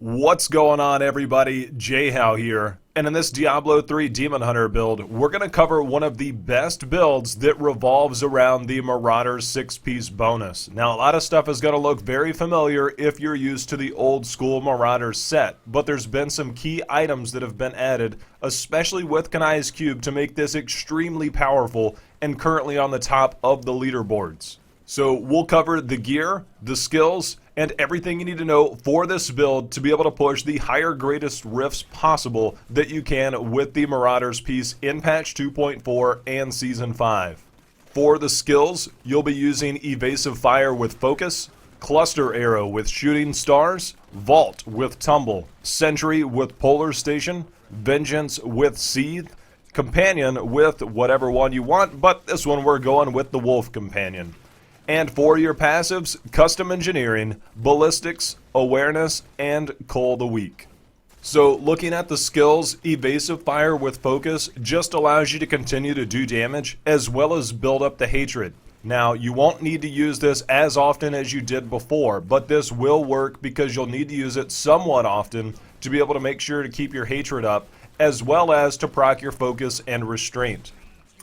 What's going on, everybody? Jhow here, and in this Diablo 3 Demon Hunter build, we're going to cover one of the best builds that revolves around the Marauder's 6-piece bonus. Now, a lot of stuff is going to look very familiar if you're used to the old school Marauder set, but there's been some key items that have been added, especially with Kanai's Cube, to make this extremely powerful and currently on the top of the leaderboards. So we'll cover the gear, the skills, and everything you need to know for this build to be able to push the higher greatest rifts possible that you can with the Marauders piece in patch 2.4 and season 5. For the skills, you'll be using evasive fire with focus, cluster arrow with shooting stars, vault with tumble, sentry with polar station, vengeance with seethe, companion with whatever one you want, but this one we're going with the wolf companion. And for your passives, custom engineering, ballistics, awareness, and Cull the Weak. So looking at the skills, evasive fire with focus just allows you to continue to do damage as well as build up the hatred. Now, you won't need to use this as often as you did before, but this will work because you'll need to use it somewhat often to be able to make sure to keep your hatred up as well as to proc your focus and restraint.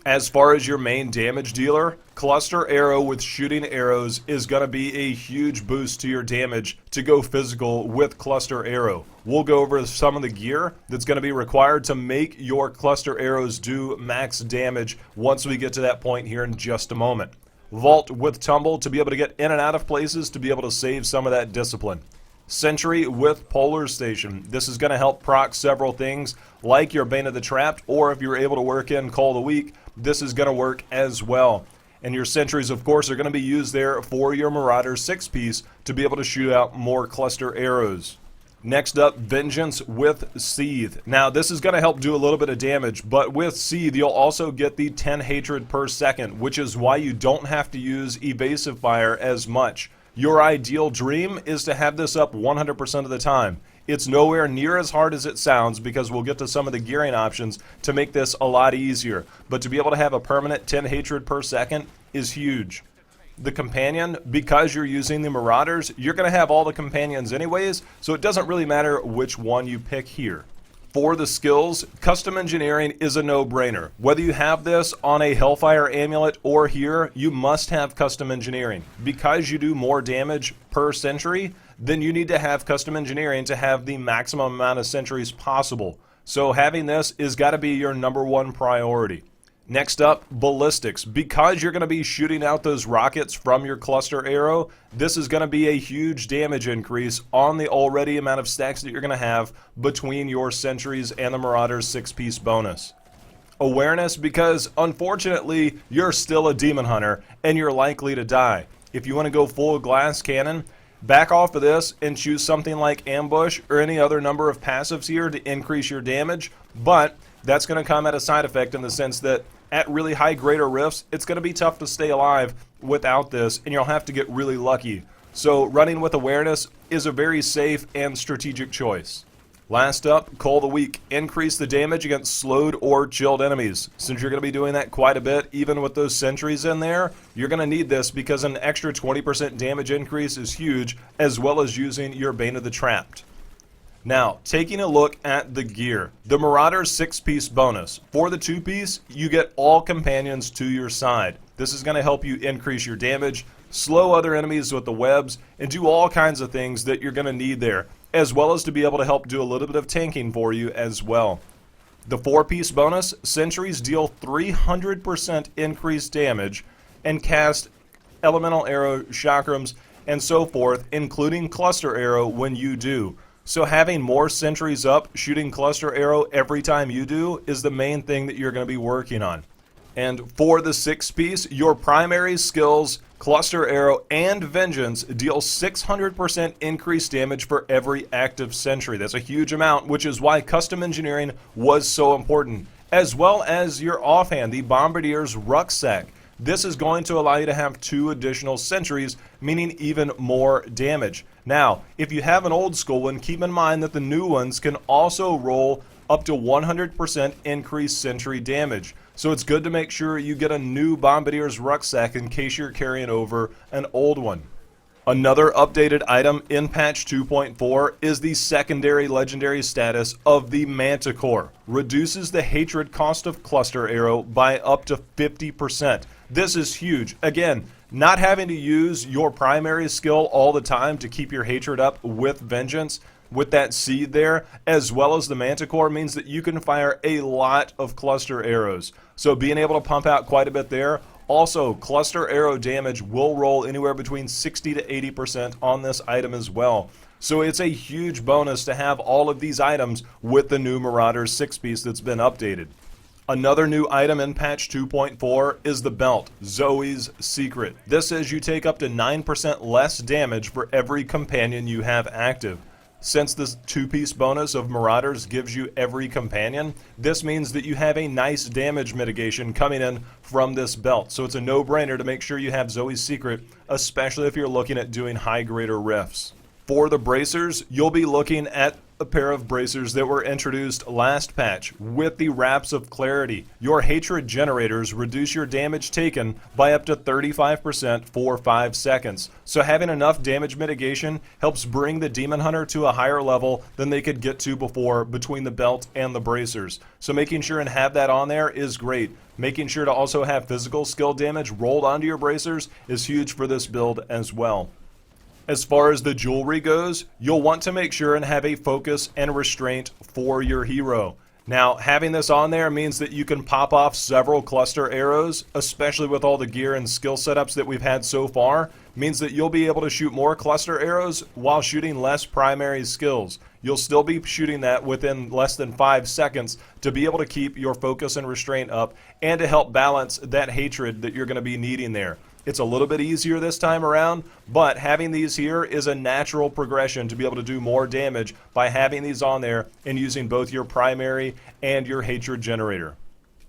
As far as your main damage dealer, Cluster Arrow with shooting arrows is going to be a huge boost to your damage to go physical with Cluster Arrow. We'll go over some of the gear that's going to be required to make your Cluster Arrows do max damage once we get to that point here in just a moment. Vault with Tumble to be able to get in and out of places to be able to save some of that discipline. Sentry with Polar Station. This is going to help proc several things like your Bane of the Trapped, or if you're able to work in Cull the Weak, this is going to work as well. And your sentries, of course, are going to be used there for your Marauder 6-piece to be able to shoot out more cluster arrows. Next up, Vengeance with Seethe. Now, this is going to help do a little bit of damage, but with Seethe, you'll also get the 10 hatred per second, which is why you don't have to use evasive fire as much. Your ideal dream is to have this up 100% of the time. It's nowhere near as hard as it sounds because we'll get to some of the gearing options to make this a lot easier. But to be able to have a permanent 10 hatred per second is huge. The companion, because you're using the Marauders, you're going to have all the companions anyways, so it doesn't really matter which one you pick here. For the skills, custom engineering is a no-brainer. Whether you have this on a Hellfire Amulet or here, you must have custom engineering. Because you do more damage per sentry, then you need to have custom engineering to have the maximum amount of sentries possible. So having this is got to be your #1 priority. Next up, ballistics. Because you're going to be shooting out those rockets from your cluster arrow, this is going to be a huge damage increase on the already amount of stacks that you're going to have between your sentries and the Marauder's 6-piece bonus. Awareness, because unfortunately, you're still a demon hunter and you're likely to die. If you want to go full glass cannon, back off of this and choose something like ambush or any other number of passives here to increase your damage, but that's going to come at a side effect in the sense that at really high greater rifts, it's going to be tough to stay alive without this, and you'll have to get really lucky. So running with awareness is a very safe and strategic choice. Last up, Cull the Weak. Increase the damage against slowed or chilled enemies. Since you're going to be doing that quite a bit, even with those sentries in there, you're going to need this because an extra 20% damage increase is huge, as well as using your Bane of the Trapped. Now, taking a look at the gear. The Marauder's 6-piece bonus. For the 2-piece, you get all companions to your side. This is going to help you increase your damage, slow other enemies with the webs, and do all kinds of things that you're going to need there, as well as to be able to help do a little bit of tanking for you as well. The 4-piece bonus, sentries deal 300% increased damage and cast elemental arrow, chakrams, and so forth, including cluster arrow when you do. So having more sentries up shooting cluster arrow every time you do is the main thing that you're going to be working on. And for the 6-piece, your primary skills, cluster arrow and vengeance, deal 600% increased damage for every active sentry. That's a huge amount, which is why custom engineering was so important. As well as your offhand, the Bombardier's Rucksack. This is going to allow you to have 2 additional sentries, meaning even more damage. Now, if you have an old school one, keep in mind that the new ones can also roll up to 100% increased sentry damage. So it's good to make sure you get a new Bombardier's Rucksack in case you're carrying over an old one. Another updated item in patch 2.4 is the secondary legendary status of the Manticore. Reduces the hatred cost of cluster arrow by up to 50%. This is huge. Again, not having to use your primary skill all the time to keep your hatred up with vengeance, with that seed there, as well as the Manticore, means that you can fire a lot of cluster arrows. So being able to pump out quite a bit there. Also, cluster arrow damage will roll anywhere between 60 to 80% on this item as well. So it's a huge bonus to have all of these items with the new Marauders 6-piece that's been updated. Another new item in patch 2.4 is the belt, Zoe's Secret. This says you take up to 9% less damage for every companion you have active. Since this 2-piece bonus of Marauders gives you every companion, this means that you have a nice damage mitigation coming in from this belt. So it's a no-brainer to make sure you have Zoe's Secret, especially if you're looking at doing high-grader rifts. For the bracers, you'll be looking at a pair of bracers that were introduced last patch with the Wraps of Clarity. Your hatred generators reduce your damage taken by up to 35% for 5 seconds. So having enough damage mitigation helps bring the Demon Hunter to a higher level than they could get to before between the belt and the bracers. So making sure and have that on there is great. Making sure to also have physical skill damage rolled onto your bracers is huge for this build as well. As far as the jewelry goes, you'll want to make sure and have a focus and restraint for your hero. Now, having this on there means that you can pop off several cluster arrows, especially with all the gear and skill setups that we've had so far, means that you'll be able to shoot more cluster arrows while shooting less primary skills. You'll still be shooting that within less than 5 seconds to be able to keep your focus and restraint up and to help balance that hatred that you're going to be needing there. It's a little bit easier this time around, but having these here is a natural progression to be able to do more damage by having these on there and using both your primary and your hatred generator.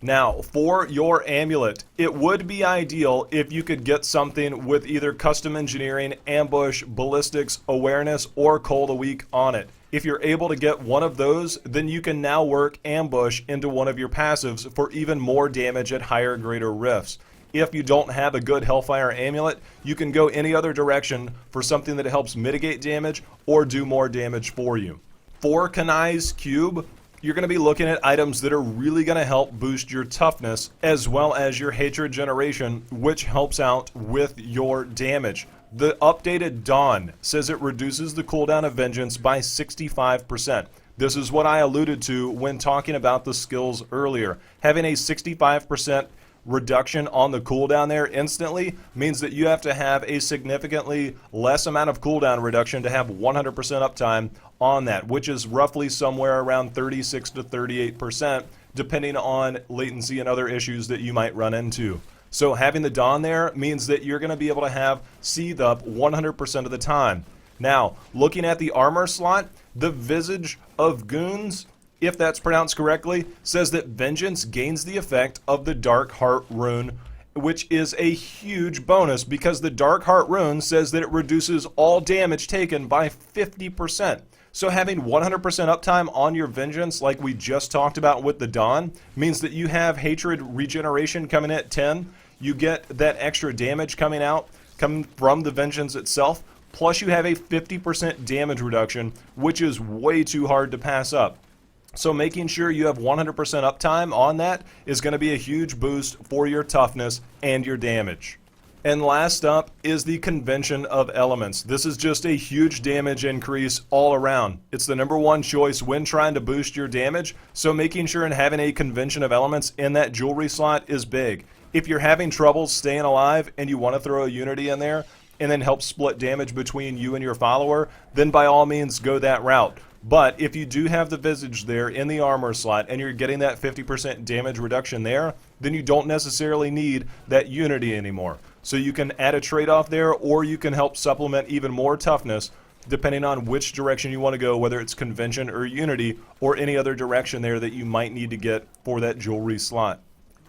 Now, for your amulet, it would be ideal if you could get something with either custom engineering, ambush, ballistics, awareness, or cold a week on it. If you're able to get one of those, then you can now work ambush into one of your passives for even more damage at higher greater rifts. If you don't have a good Hellfire amulet, you can go any other direction for something that helps mitigate damage or do more damage for you. For Kanai's cube, you're going to be looking at items that are really going to help boost your toughness as well as your hatred generation, which helps out with your damage. The updated Dawn says it reduces the cooldown of Vengeance by 65%. This is what I alluded to when talking about the skills earlier. Having a 65% reduction on the cooldown there instantly means that you have to have a significantly less amount of cooldown reduction to have 100% uptime on that, which is roughly somewhere around 36 to 38%, depending on latency and other issues that you might run into. So having the Dawn there means that you're going to be able to have Seethe up 100% of the time. Now, looking at the armor slot, the Visage of Goons, if that's pronounced correctly, says that Vengeance gains the effect of the Dark Heart rune, which is a huge bonus because the Dark Heart rune says that it reduces all damage taken by 50%. So having 100% uptime on your Vengeance, like we just talked about with the Dawn, means that you have hatred regeneration coming at 10, you get that extra damage coming from the Vengeance itself, plus you have a 50% damage reduction, which is way too hard to pass up. So making sure you have 100% uptime on that is going to be a huge boost for your toughness and your damage. And last up is the Convention of Elements. This is just a huge damage increase all around. It's the #1 choice when trying to boost your damage, so making sure and having a Convention of Elements in that jewelry slot is big. If you're having trouble staying alive and you want to throw a Unity in there and then help split damage between you and your follower, then by all means go that route. But if you do have the Visage there in the armor slot and you're getting that 50% damage reduction there, then you don't necessarily need that Unity anymore. So you can add a trade-off there, or you can help supplement even more toughness depending on which direction you want to go, whether it's Convention or Unity or any other direction there that you might need to get for that jewelry slot.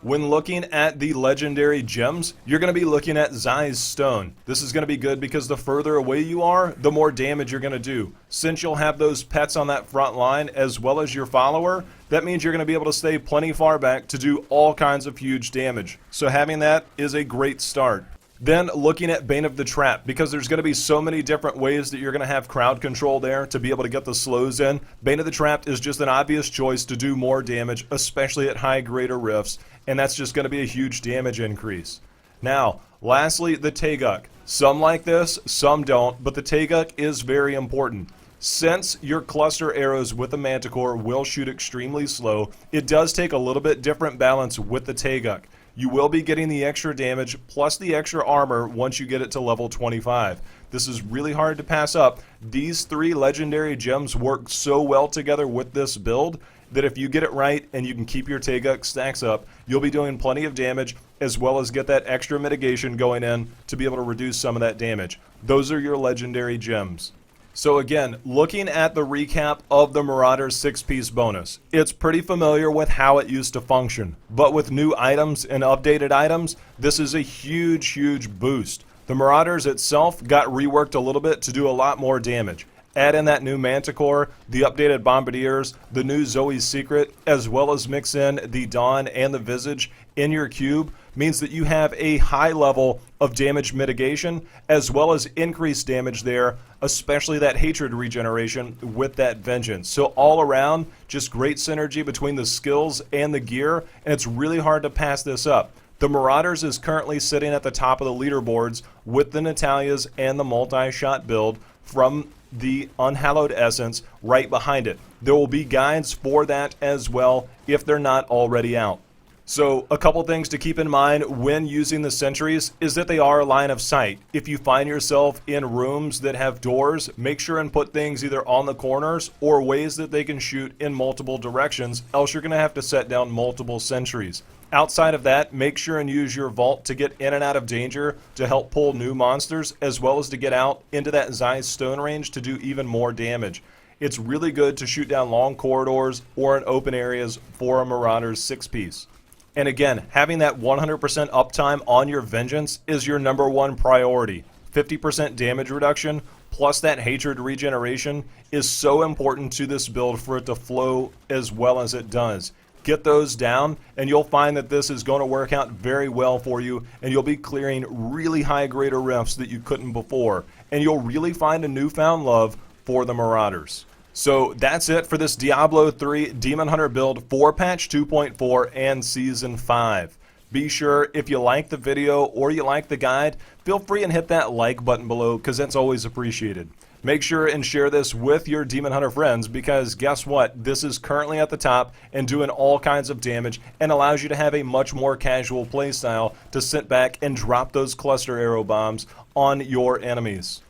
When looking at the legendary gems, you're going to be looking at Zai's Stone. This is going to be good because the further away you are, the more damage you're going to do. Since you'll have those pets on that front line as well as your follower, that means you're going to be able to stay plenty far back to do all kinds of huge damage. So having that is a great start. Then looking at Bane of the Trap, because there's going to be so many different ways that you're going to have crowd control there to be able to get the slows in. Bane of the Trap is just an obvious choice to do more damage, especially at high greater rifts, and that's just going to be a huge damage increase. Now, lastly, the Taeguk. Some like this, some don't, but the Taeguk is very important. Since your cluster arrows with the Manticore will shoot extremely slow, it does take a little bit different balance with the Taeguk. You will be getting the extra damage plus the extra armor once you get it to level 25. This is really hard to pass up. These 3 legendary gems work so well together with this build that if you get it right and you can keep your Taeguk stacks up, you'll be doing plenty of damage as well as get that extra mitigation going in to be able to reduce some of that damage. Those are your legendary gems. So again, looking at the recap of the Marauder's 6-piece bonus, it's pretty familiar with how it used to function, but with new items and updated items, this is a huge boost. The Marauders itself got reworked a little bit to do a lot more damage. Add in that new Manticore, the updated Bombardiers, the new Zoe's Secret, as well as mix in the Dawn and the Visage in your cube, means that you have a high level of damage mitigation, as well as increased damage there, especially that hatred regeneration with that Vengeance. So all around, just great synergy between the skills and the gear, and it's really hard to pass this up. The Marauders is currently sitting at the top of the leaderboards with the Natalias and the multi-shot build from the Unhallowed Essence right behind it. There will be guides for that as well if they're not already out. So a couple things to keep in mind when using the sentries is that they are line of sight. If you find yourself in rooms that have doors, make sure and put things either on the corners or ways that they can shoot in multiple directions, else you're going to have to set down multiple sentries. Outside of that, make sure and use your vault to get in and out of danger to help pull new monsters, as well as to get out into that Zeiss stone range to do even more damage. It's really good to shoot down long corridors or in open areas for a Marauder's 6-piece. And again, having that 100% uptime on your Vengeance is your #1 priority. 50% damage reduction plus that hatred regeneration is so important to this build for it to flow as well as it does. Get those down and you'll find that this is going to work out very well for you, and you'll be clearing really high greater rifts that you couldn't before, and you'll really find a newfound love for the Marauders. So that's it for this Diablo 3 Demon Hunter build for patch 2.4 and season 5. Be sure, if you like the video or you like the guide, feel free and hit that like button below, because that's always appreciated. Make sure and share this with your Demon Hunter friends, because guess what? This is currently at the top and doing all kinds of damage and allows you to have a much more casual playstyle to sit back and drop those cluster arrow bombs on your enemies.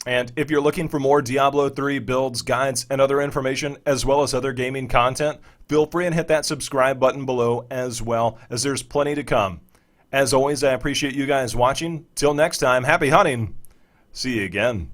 And if you're looking for more Diablo 3 builds, guides, and other information, as well as other gaming content, feel free and hit that subscribe button below as well, as there's plenty to come. As always, I appreciate you guys watching. Till next time, happy hunting. See you again.